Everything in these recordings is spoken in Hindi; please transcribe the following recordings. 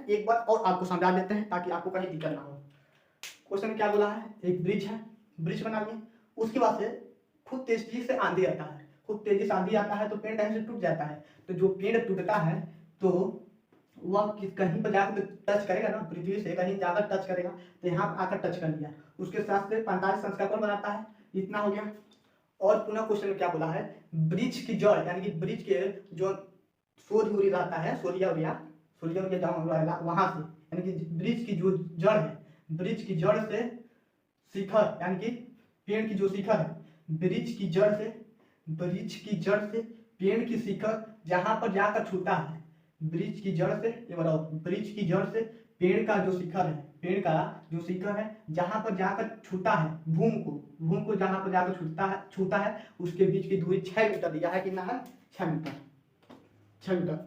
एक बार और आपको समझा देते हैं ताकि आपको कहीं दिक्कत ना हो। क्वेश्चन क्या बोला है, एक ब्रिज है, ब्रिज बना लिए, उसके बाद से खूब तेजी से आंधी आता है, खूब तेजी से आंधी आता है तो पेड़ कहीं से टूट जाता है। तो जो पेड़ टूटता है तो वह कहीं पर जाकर टच करेगा ना, पृथ्वी से कहीं जाकर टच करेगा, तो यहाँ आकर टच कर लिया, उसके साथ से 45 अंश का कोण बनाता है, इतना हो गया। और पुनः क्वेश्चन में क्या बोला है, ब्रिज की जड़ यानी कि ब्रिज के जो सूर्य उड़ी रहता है, सूर्य जहाँ वहां से, यानी कि ब्रिज की जो जड़ है, ब्रिज की जड़ से शिखर यानी कि पेड़ की जो शिखर है, ब्रिज की जड़ से पेड़ की शिखर जहां पर जाकर छूता है, ब्रिज की जड़ से, ये बताओ, ब्रिज की जड़ से पेड़ का जो शिखर है, पेड़ का जो शिखर है जहां पर जाकर छूता है भूमि को जहां पर जाकर छूता है उसके बीच की दूरी 6 मीटर दिया है, कितना है 6 मीटर।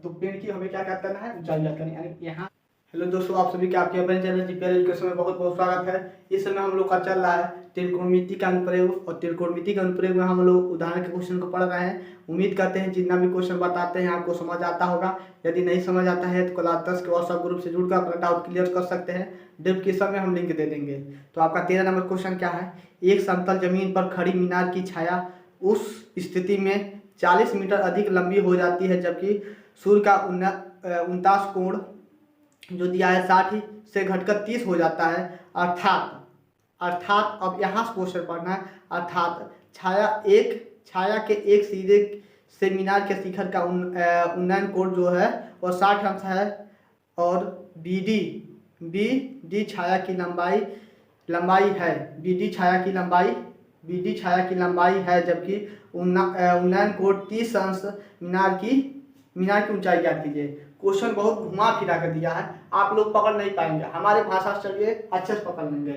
तो पेड़ की हमें क्या करना है, ऊंचाई ज्ञात करनी है, यानी यहाँ। हेलो दोस्तों, आप सभी का आपके अपने चैनल जीपीएल एजुकेशन में बहुत बहुत स्वागत है। इस समय हम लोग का चल रहा है त्रिकोणमिति का अनुप्रयोग, और त्रिकोणमिति का अनुप्रयोग में हम लोग उदाहरण के क्वेश्चन को पढ़ रहे हैं। उम्मीद करते हैं जितना भी क्वेश्चन बताते हैं आपको समझ आता होगा। यदि नहीं समझ आता है तो क्लास 10 के व्हाट्सएप ग्रुप से जुड़कर अपना डाउट क्लियर कर सकते हैं, डिस्क्रिप्शन में हम लिंक दे देंगे। तो आपका 13 नंबर क्वेश्चन क्या है, एक समतल जमीन पर खड़ी मीनार की छाया उस स्थिति में 40 मीटर अधिक लंबी हो जाती है जबकि सूर्य का 49 कोण जो दिया है 60 से घटकर 30 हो जाता है। अर्थात अब यहाँ से क्वेश्चन पढ़ना है। अर्थात छाया के एक सिरे से मीनार के शिखर का उन्नयन कोण जो है वह 60 अंश है, और BD छाया की लंबाई है, BD छाया की लंबाई है, जबकि उन्नयन कोण 30 अंश। मीनार की ऊंचाई ज्ञात कीजिए। क्वेश्चन बहुत घुमा फिरा कर दिया है, आप लोग पकड़ नहीं पाएंगे, हमारे भाषा से चलिए अच्छे से पकड़ लेंगे।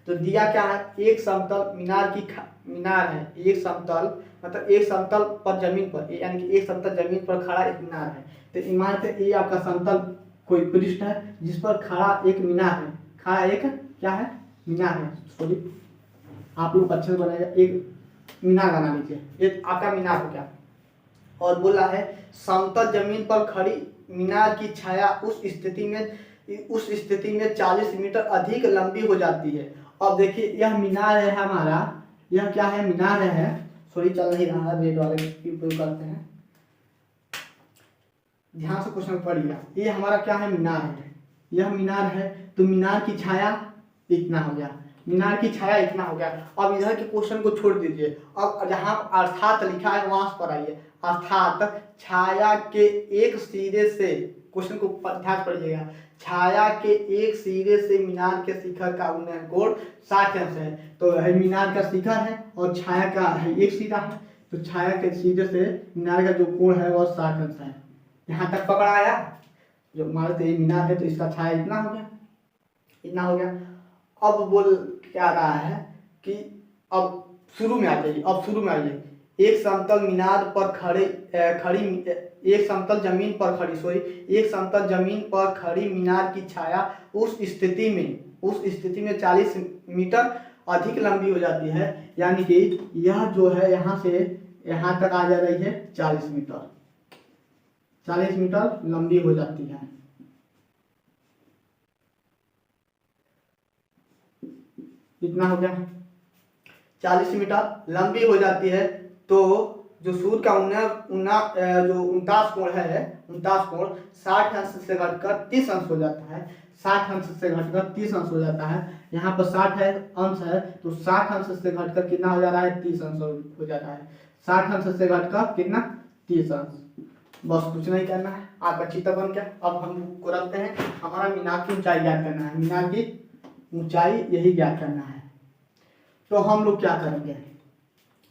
तो दिया क्या है, एक समतल मीनार है, एक समतल मतलब एक समतल पर जमीन पर, यानी कि एक समतल जमीन पर खड़ा एक मीनार है। तो ईमान से ये आपका समतल कोई पृष्ठ है जिस पर खड़ा एक मीनार है, खड़ा एक क्या है, मीनार है। सॉरी, आप लोग अच्छे से बनाइए, एक मीनार बना लीजिए, ये आपका मीनार हो गया। और बोला है समतल जमीन पर खड़ी मीनार की छाया उस स्थिति में 40 मीटर अधिक लंबी हो जाती है। अब देखिए यह मीनार है हमारा, यह क्या है, मीनार है, सॉरी चल नहीं रहा है, रेड वाले की उपयोग करते हैं, ध्यान से क्वेश्चन पढ़िएगा। ये हमारा क्या है, मीनार है, यह मीनार है, तो मीनार की छाया इतना हो गया, मीनार की छाया इतना हो गया। अब इधर के क्वेश्चन को छोड़ दीजिए, अब जहां अर्थात लिखा है वहां पर आइए। अर्थात छाया के एक सिरे से, क्वेश्चन को ध्यान पढ़िएगा, छाया के एक सिरे से मीनार के शिखर का उन्नयन कोण 60 अंश है। तो मीनार का शिखर है और छाया का है एक सिरा है, तो छाया के सिरे से मीनार का जो कोण है वह 60 अंश है। यहाँ तक पकड़ आया, जो हमारे ये मीनार है तो इसका छाया इतना हो गया। अब बोल क्या रहा है कि अब शुरू में आ जाइए, एक समतल जमीन पर खड़ी मीनार की छाया उस स्थिति में 40 मीटर अधिक लंबी हो जाती है, यानी कि यह जो है यहाँ से यहाँ तक आ जा रही है 40 मीटर लंबी हो जाती है। इतना हो गया, 40 मीटर लंबी हो जाती है। तो जो सूर्य का 49 कोण है, 49 कोण 60 अंश से घटकर 30 अंश हो जाता है, 60 अंश से घटकर 30 अंश हो जाता है। यहाँ पर 60 अंश है, तो 60 अंश से घटकर कितना हो जा रहा है, 30 अंश हो जाता है। 60 अंश से घटकर कितना, 30 अंश। बस कुछ नहीं करना है, आपका चित्र बन गया। अब हम को रखते हैं, हमारा मीनार की ऊंचाई ज्ञात करना है, मीनार की ऊंचाई यही ज्ञात करना है। तो हम लोग क्या करेंगे,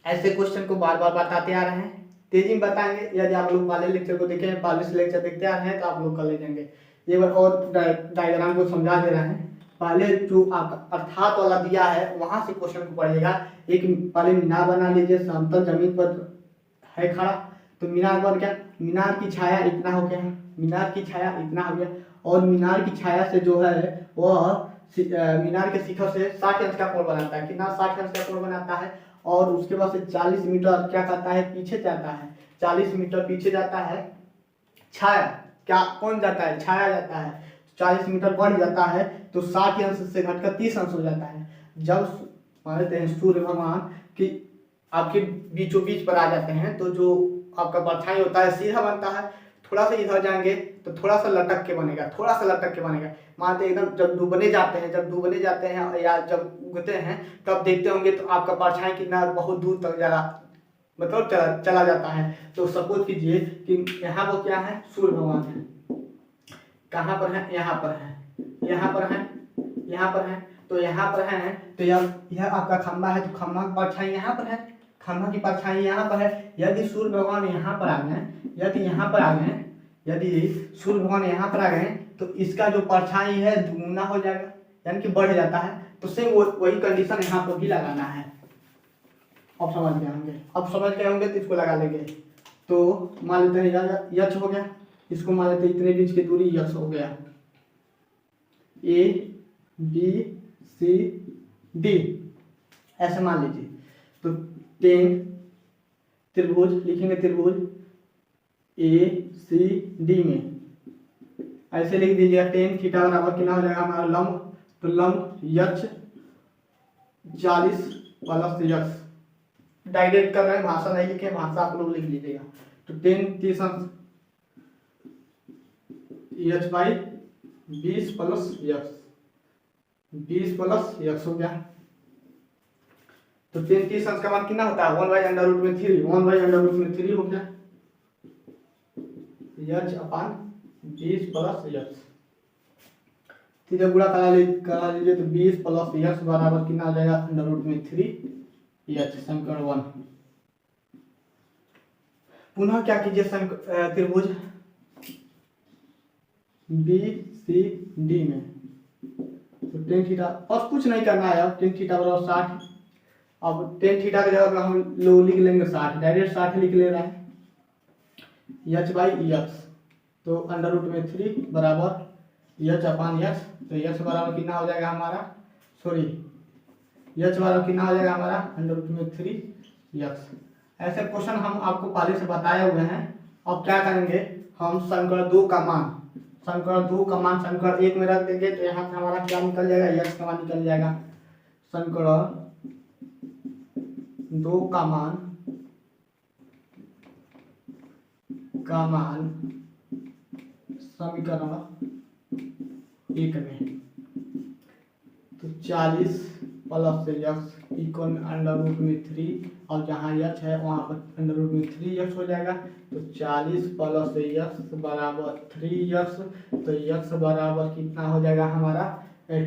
ऐसे क्वेश्चन को बार बार बताते आ रहे हैं, तेजी में बताएंगे। यदि आप लोग वाले लेक्चर को देखे हैं, 42 लेक्चर देखते आ रहे हैं, तो आप लोग कर ले जाएंगे। एक बार और डायग्राम को समझा दे रहे हैं। पहले जो अर्थात वाला दिया है वहां से क्वेश्चन को पढ़िएगा। एक पहले मीनार बना लीजिए, समतल जमीन पर है खड़ा, तो मीनार बन गया, मीनार की छाया इतना हो गया, और मीनार की छाया से जो है वह मीनार के शिखर से 60 अंश का कोण बनाता है, कितना 60 अंश का कोण बनाता है। और उसके बाद से 40 मीटर क्या करता है, पीछे जाता है, 40 मीटर पीछे जाता है। छाया क्या, कौन जाता है, छाया जाता है। 40 मीटर बढ़ जाता है तो 60 अंश से घटकर 30 अंश हो जाता है। जब मान लेते हैं सूर्य भगवान कि आपके बीचों बीच पर आ जाते हैं तो जो आपका परछाई होता है सीधा बनता है, थोड़ा सा इधर जाएंगे तो थोड़ा सा लटक के बनेगा, थोड़ा सा लटक के बनेगा। मानते एकदम जब डूबने जाते हैं या जब उगते हैं तब देखते होंगे तो आपका परछाई कितना बहुत दूर तक जा रहा, मतलब चला जाता है। तो सपोज कीजिए कि यहाँ वो क्या है, सूर्य भगवान है, कहाँ पर है, यहाँ पर है, यहाँ पर है, यहाँ पर है, तो यहाँ पर है तो यह आपका खंभा है तो खंभा की परछाई यहाँ पर है, खंभा की परछाई यहाँ पर है। यदि सूर्य भगवान यहाँ पर आ गए, यदि यहाँ पर आ गए, यदि सूर्य भगवान यहाँ पर आ गए तो इसका जो परछाई है दुगुना हो जाएगा, यानी कि बढ़ जाता है। तो सेम वही कंडीशन यहाँ पर भी लगाना है। अब समझ गए होंगे तो इसको लगा लेंगे। तो मान लेते हैं यक्ष हो गया, इसको मान लेते हैं इतने बीच की दूरी यक्ष हो गया, ए बी सी डी ऐसे मान लीजिए। तो 10 त्रिभुज लिखेंगे, त्रिभुज ए सी डी में ऐसे लिख दीजिएगा। 10 थीटा बराबर कितना हो जाएगा हमारा लंब, तो लंब यक्ष 40 प्लस यक्ष, डायरेक्ट कर रहे हैं, भाषा नहीं लिखे, भाषा आप लोग लिख लीजिएगा। तो 10 30 अंश यक्ष बाई 20 प्लस यक्ष, 20 प्लस यक्ष हो गया। तो 10 30 अंश का मान कितना होता है 1/√3, 1/√3 हो गया यक्ष अपान 20 प्लस यक्ष। सीधे गुणा करा लीजिए तो 20 प्लस यक्ष बराबर कितना आ जाएगा √3 यक्ष, समीकरण 1। पुनः क्या कीजिए, त्रिभुज बी सी डी में तो 10 थीटा, और कुछ नहीं करना है। अब 10 थीटा बराबर 60, अब 10 थीटा की जगह हम लोग लिख लेंगे 60, डायरेक्ट 60 लिख ले रहे हैं यक्ष बाई यक्ष, तो √3 बराबर यक्ष अपान यक्ष। तो यक्ष बराबर कितना हो जाएगा हमारा, यक्ष बराबर कितना हो जाएगा हमारा √3 यक्ष। ऐसे क्वेश्चन हम आपको पहले से बताए हुए हैं। अब क्या करेंगे, हम समीकरण 2 का मान समीकरण 1 में रख देंगे तो यहाँ से हमारा क्या निकल जाएगा, यक्ष का मान निकल जाएगा। समीकरण 2 का मान समीकरण 1 में तो 40 प्लस यक्ष इक्वल √3, और जहाँ यक्ष है वहाँ पर √3 यक्ष हो जाएगा। तो 40 प्लस यक्ष बराबर 3 यक्ष, तो यक्ष बराबर कितना हो जाएगा हमारा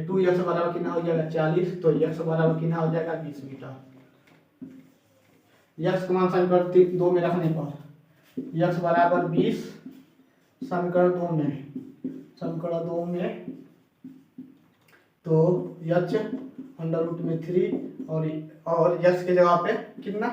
2 यक्ष बराबर कितना हो जाएगा 40, तो यक्ष बराबर कितना हो जाएगा 20 मीटर। यक्ष का मान समीकरण 2 में रखने पर यक्ष बराबर 20 समीकरण 2 में तो यक्ष √3 और यक्ष की जगह पे कितना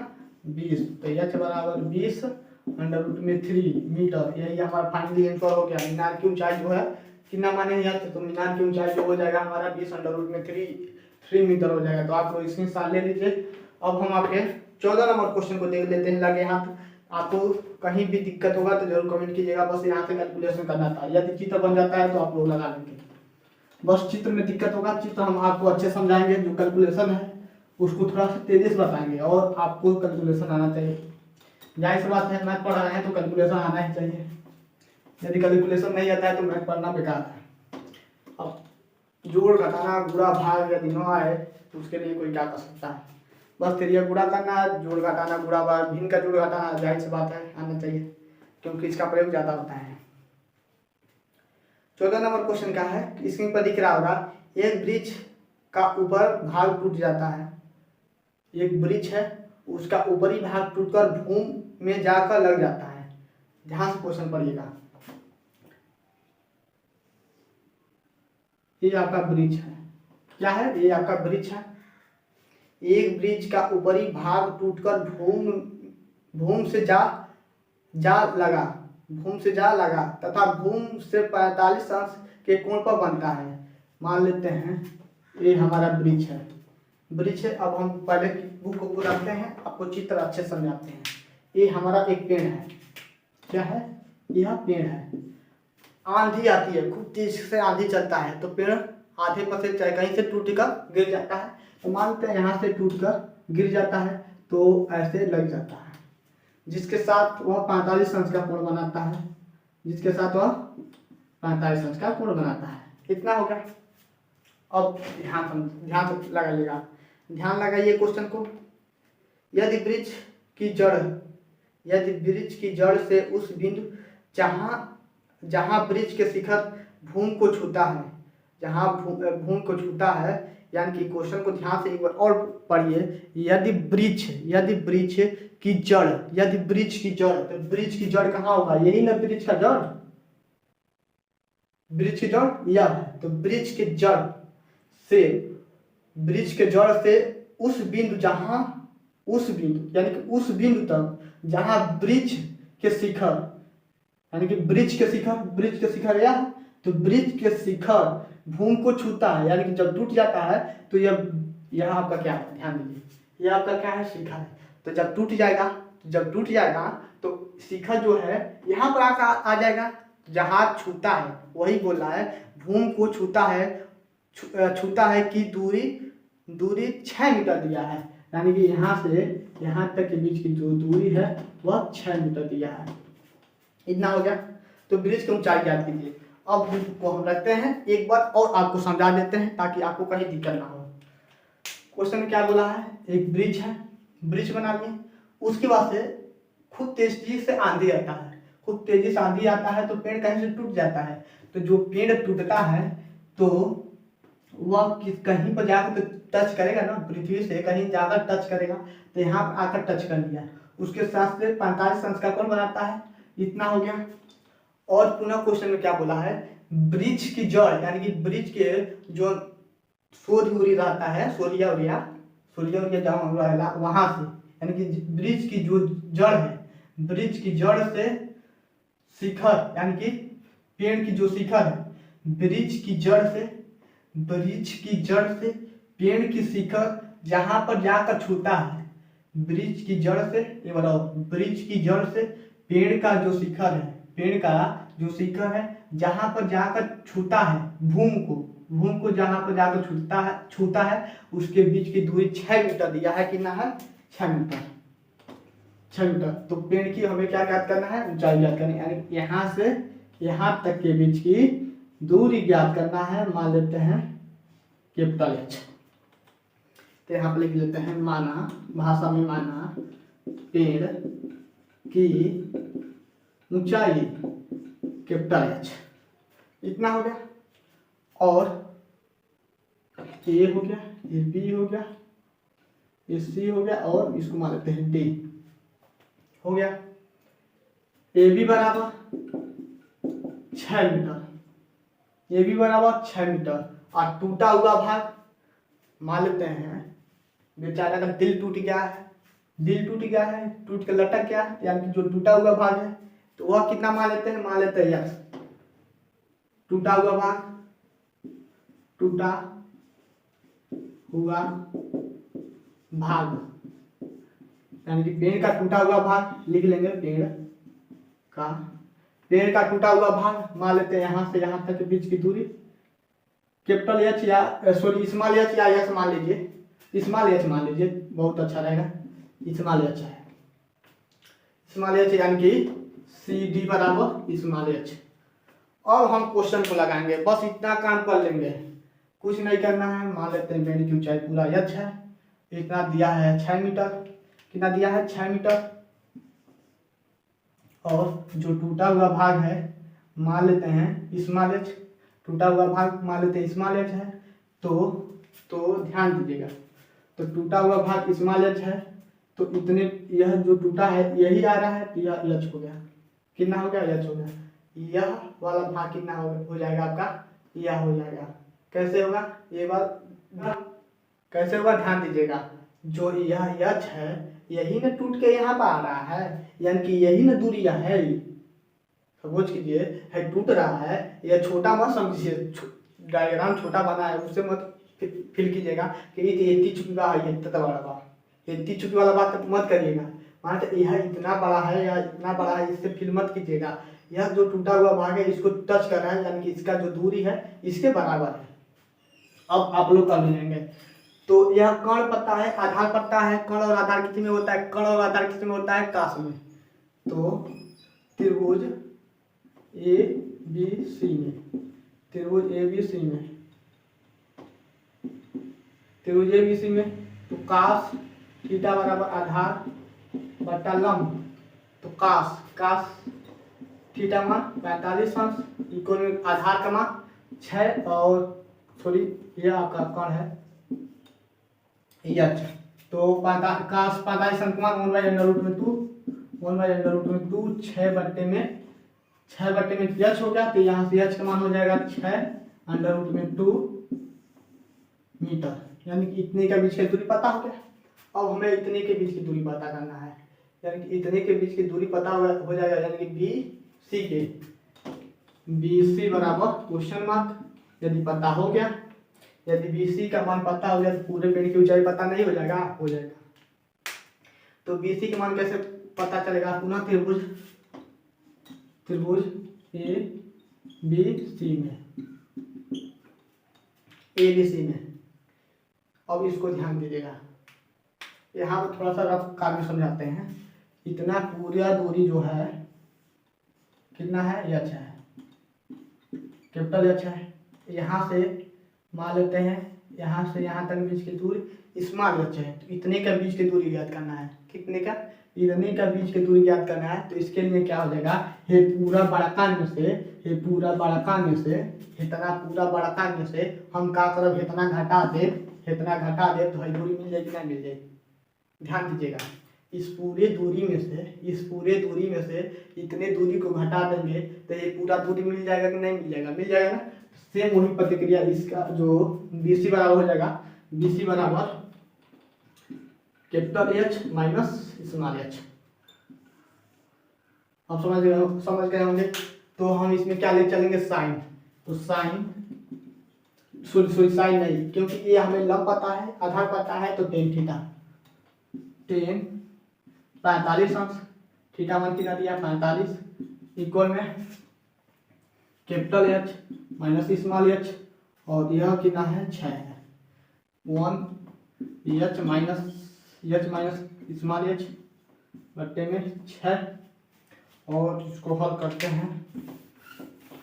20, तो यक्ष बराबर 20 √3 मीटर। यही हमारा फाइनली आंसर हो गया। मीनार की ऊंचाई जो है कितना माने यक्ष, तो मीनार की ऊंचाई जो हो जाएगा हमारा 20 √3 मीटर हो जाएगा। तो आप लोग इसमें साथ ले लीजिए। अब हम आपके 14 नंबर क्वेश्चन को देख लेते हैं लगे हाथ। आपको कहीं भी दिक्कत होगा तो जरूर कमेंट कीजिएगा, बस यहाँ से कैलकुलेशन करना था। यदि चित्र बन जाता है तो आप लोग लगा लेंगे, बस चित्र में दिक्कत होगा। चित्र हम आपको अच्छे समझाएंगे, जो कैलकुलेशन है उसको थोड़ा सा तेजी से बताएंगे और आपको कैलकुलेशन आना चाहिए। जाहिर सी बात है, मैथ पढ़ रहे हैं तो कैलकुलेशन आना ही चाहिए। यदि कैलकुलेशन नहीं आता है तो मैथ पढ़ना बेकार है। अब जोड़ घटाना गुणा भाग यदि न आए तो उसके लिए कोई क्या कर सकता है, बस तेरिया गुणा करना, जोड़ घटाना गुणा भाग, भिन्न का जोड़ घटाना, जाहिर सी बात है आना चाहिए क्योंकि इसका प्रयोग ज़्यादा होता है। 14 नंबर क्वेश्चन क्या है, स्क्रीन पर दिख रहा होगा, एक वृक्ष का ऊपर भाग टूट जाता है। एक वृक्ष है, उसका ऊपरी भाग टूटकर भूमि में जाकर लग जाता है। ध्यान से क्वेश्चन पढ़िएगा। ये आपका वृक्ष है, क्या है, ये आपका वृक्ष है। एक वृक्ष का ऊपरी भाग टूटकर भूमि से जा लगा तथा भूमि से 45 अंश के कोण पर बनता है। मान लेते हैं ये हमारा वृक्ष है। अब हम पहले बुक को रखते हैं, आपको चित्र अच्छे समझाते हैं। ये हमारा एक पेड़ है, क्या है, यह पेड़ है। आंधी आती है, खूब तेज से आंधी चलता है तो पेड़ आधे पर से चाहे कहीं से टूट कर गिर जाता है। तो मानते हैं यहाँ से टूट कर गिर जाता है तो ऐसे लग जाता है, जिसके साथ वह 45 अंश का कोण बनाता है, जिसके साथ वह 45 अंश का कोण बनाता है। इतना हो गया। अब ध्यान से लगाइएगा, ध्यान लगाइए क्वेश्चन को। यदि वृक्ष की जड़ से उस बिंदु जहाँ वृक्ष के शिखर भूमि को छूता है, जहाँ भूमि को छूता है, यानी कि क्वेश्चन को ध्यान से एक बार और पढ़िए। यदि वृक्ष की जड़, तो वृक्ष की जड़ कहाँ होगा, यही ना वृक्ष का जड़, वृक्ष की जड़ यह है। तो वृक्ष के जड़ से उस बिंदु यानी कि उस बिंदु तक जहां वृक्ष के शिखर यह, तो वृक्ष के शिखर भूमि को छूता है, यानी कि जब टूट जाता है तो यह आपका क्या है, ध्यान दीजिए, यह आपका क्या है, शिखर है। तो जब टूट जाएगा तो शिखर जो है यहाँ पर आ जाएगा, जहाँ छूता है, वही बोल रहा है भूमि को छूता है कि दूरी 6 मीटर दिया है, यानी कि यहाँ से यहाँ तक के बीच की जो दूरी है वह 6 मीटर दिया है। इतना हो गया। तो वृक्ष की ऊंचाई ज्ञात कीजिए। अब को हम रखते हैं, एक बार और आपको समझा देते हैं ताकि आपको कहीं दिक्कत ना हो। क्वेश्चन में क्या बोला है, एक ब्रिज है, ब्रिज बना लिए, उसके बाद से खूब तेजी से आंधी आता है, तो पेड़ कहीं से टूट जाता है। तो जो पेड़ टूटता है तो वह कहीं पर जाकर तो टच करेगा ना, पृथ्वी से कहीं जाकर टच करेगा, तो यहाँ पर आकर टच कर लिया, उसके साथ से 45 अंश का कोण बनाता है। इतना हो गया। और पुनः क्वेश्चन में क्या बोला है, वृक्ष की जड़, यानी कि वृक्ष के जो सूर्य रहता है, सूर्य जहाँ वहां से, यानी कि वृक्ष की जो जड़ है, वृक्ष की जड़ से शिखर, यानी कि पेड़ की जो शिखर है, वृक्ष की जड़ से पेड़ की शिखर जहां पर जाकर छूता है, वृक्ष की जड़ से, ये बताओ, वृक्ष की जड़ से पेड़ का जो शिखर है जहां पर जाकर छूता है भूमि को जहां पर जाकर छूता है उसके बीच की दूरी 6 मीटर दिया है। कितना है, 6 मीटर। तो पेड़ की हमें क्या ज्ञात करना है, ऊंचाई ज्ञात करनी है, यानी यहाँ से यहाँ तक के बीच की दूरी ज्ञात करना है। मान लेते हैं कैपिटल H, तो यहाँ पर लिख लेते हैं भाषा में माना पेड़ की ऊंचाई कैपिटल H। इतना हो गया। और A हो गया, ये B हो गया, ये C हो गया, और इसको मान लेते हैं D हो गया। AB बराबर 6 मीटर, और टूटा हुआ भाग मान लेते हैं, बेचारा का दिल टूट गया है, टूट के लटक गया, यानी कि जो टूटा हुआ भाग है तो वह कितना मान लेते हैं यस, टूटा हुआ भाग, यानी कि पेड़ का टूटा हुआ भाग लिख लेंगे, पेड़ का टूटा हुआ भाग मान लेते हैं यहाँ से यहाँ तक के बीच की दूरी कैपिटल H या स्मॉल h या यस मान लीजिए, बहुत अच्छा रहेगा, स्मॉल h यानी कि CD बराबर स्मॉल h। अब हम क्वेश्चन को लगाएंगे, बस इतना काम कर लेंगे, कुछ नहीं करना है। मान लेते हैं पेड़ की ऊंचाई पूरा h है, इतना दिया है 6 मीटर, कितना दिया है 6 मीटर, और जो टूटा हुआ भाग है मान लेते हैं स्मॉल h, टूटा हुआ भाग मान लेते हैं स्मॉल h है। तो ध्यान दीजिएगा, तो टूटा हुआ भाग स्मॉल h है, तो इतने यह जो टूटा है यही आ रहा है, तो यह h हो गया, कितना हो गया, h हो गया। यह वाला भाग कितना हो जाएगा आपका, यह हो जाएगा। कैसे होगा, ये बात कैसे होगा, ध्यान दीजिएगा, जो यह h है यही ना टूट के यहाँ पर आ रहा है, यानी कि यही ना दूरी है, समझ कीजिए, है टूट रहा है, यह छोटा मत समझिए, डायग्राम छोटा बना है उससे मत फील कीजिएगा कि ये इतनी चुकी का है, इतनी चुकी वाला बात मत करिएगा। मान यह इतना बड़ा है या इतना बड़ा है, इससे फील मत कीजिएगा, यह जो टूटा हुआ भाग है इसको टच कर रहा है, यानी कि इसका जो दूरी है इसके बराबर है। अब आप लोग कर लेंगे। तो यह कर्ण पता है, आधार पता है। कर्ण और आधार किस में होता है? कर्ण और आधार किस में होता है? काश में। तो त्रिभुज ए बी सी में, त्रिभुज ए बी सी में, त्रिभुज ए बी सी में तो काश थीटा बराबर आधार बटा लंब। तो काश थीटा मान 45 अंश इक्वल आधार का मान 6 और सॉरी ये आपका कर्ण है एच। तो काश 45 अंश मान 1/√2, 1/√2 6 बट्टे में एच हो गया। तो यहाँ से एच का मान हो जाएगा 6√2 मीटर, यानी कि इतने का बीच की दूरी पता हो गया। अब हमें इतने के बीच की दूरी पता करना है, यानी कि इतने के बीच की दूरी पता हो जाएगा, यानी कि बी सी के, बी सी बराबर क्वेश्चन मार्क। यदि पता हो गया, यदि बी सी का मान पता हो गया तो पूरे पेड़ की ऊंचाई पता नहीं हो जाएगा? हो जाएगा। तो बी सी का मान कैसे पता चलेगा? पुनः त्रिभुज ए बी सी में, ए बी सी में। अब इसको ध्यान दीजिएगा, यहाँ पर थोड़ा सा रफ कार में समझाते हैं। इतना पूरा दूरी जो है कितना है? एच है, कैपिटल एच है। यहाँ से मान लेते हैं, यहाँ से यहाँ तक बीच की दूरी स्मॉल एच है। तो इतने का बीच की दूरी ज्ञात करना है। कितने का? इतने का बीच की दूरी ज्ञात करना है। तो इसके लिए क्या हो जाएगा? ये पूरा बड़का में से, ये पूरा बड़का में से, इतना पूरा बड़का में से हम क्या करब? इतना घटा दे, इतना घटा दे तो दूरी मिल जाएगी ना? मिल जाएगी। ध्यान दीजिएगा, इस पूरे दूरी में से इतने दूरी को घटा देंगे तो ये पूरा दूरी मिल जाएगा कि नहीं मिल जाएगा? मिल जाएगा ना। सेम वही प्रतिक्रिया इसका जो BC बराबर हो जाएगा, BC बराबर capital H minus small H. अब समझ गए होंगे। तो हम इसमें क्या ले चलेंगे? साइन। तो साइन साइन नहीं, क्योंकि ये हमें लंब पता है, आधार पता है। तो टेन थीटा, टेन 45 अंश, थीटा मान कितना दिया? 45 इक्वल में capital H minus small H, और यह कितना है? 6 है। 1 एच माइनस स्मॉल एच बट्टे में 6। और इसको हल करते हैं,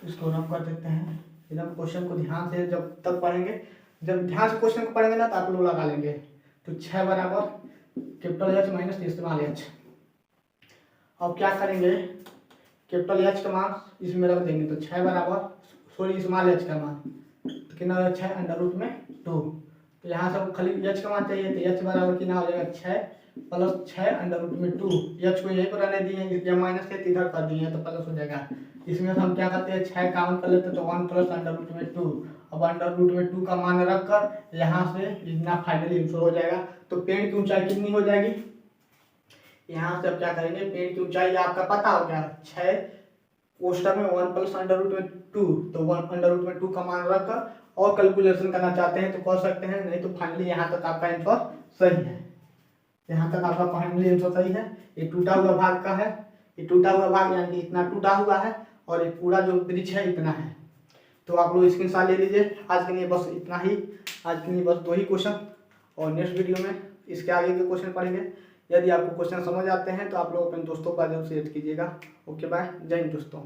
इसको रब कर देते हैं। एकदम क्वेश्चन को ध्यान से जब तक पढ़ेंगे, जब ध्यान से क्वेश्चन को पढ़ेंगे ना तो आप लोग लगा लेंगे। तो 6 बराबर capital H minus small H. अब क्या करेंगे? कैपिटल एच का मान इसमें रख देंगे। तो 6 बराबर सॉरी स्मॉल एच का मान तो कितना हो जाएगा? 6 √2। तो यहाँ से खाली एच का मान चाहिए। तो एच बराबर कितना हो जाएगा? 6 + 6 √2। एच को यहीं पर रहने दिए, या माइनस से इधर कर दिए तो प्लस हो जाएगा। इसमें हम क्या करते हैं? 6 काउंट कर लेते हैं, तो 1 + √2। अब √2 का मान रख कर यहाँ से इतना फाइनली आंसर हो जाएगा। तो पेड़ की ऊंचाई कितनी हो जाएगी? यहाँ से अब क्या करेंगे? पेड़ की ऊंचाई आपका पता हो गया 6, कोष्टक में 1 + √2। तो 1 √2 का मान रखकर और कैलकुलेशन करना चाहते हैं तो कर सकते हैं, नहीं तो फाइनली यहाँ तक आपका आंसर सही है। यहाँ तक आपका फाइनली आंसर सही है। ये टूटा हुआ भाग का है, ये टूटा हुआ भाग यानी इतना टूटा हुआ है, और ये पूरा जो वृक्ष है इतना है। तो आप लोग स्क्रीनशॉट ले लीजिए। आज के लिए बस इतना ही, आज के लिए बस 2 ही क्वेश्चन, और नेक्स्ट वीडियो में इसके आगे के क्वेश्चन पढ़ेंगे। यदि आपको क्वेश्चन समझ आते हैं तो आप लोग अपने दोस्तों का जरूर शेयर कीजिएगा। ओके बाय, जय हिंद दोस्तों।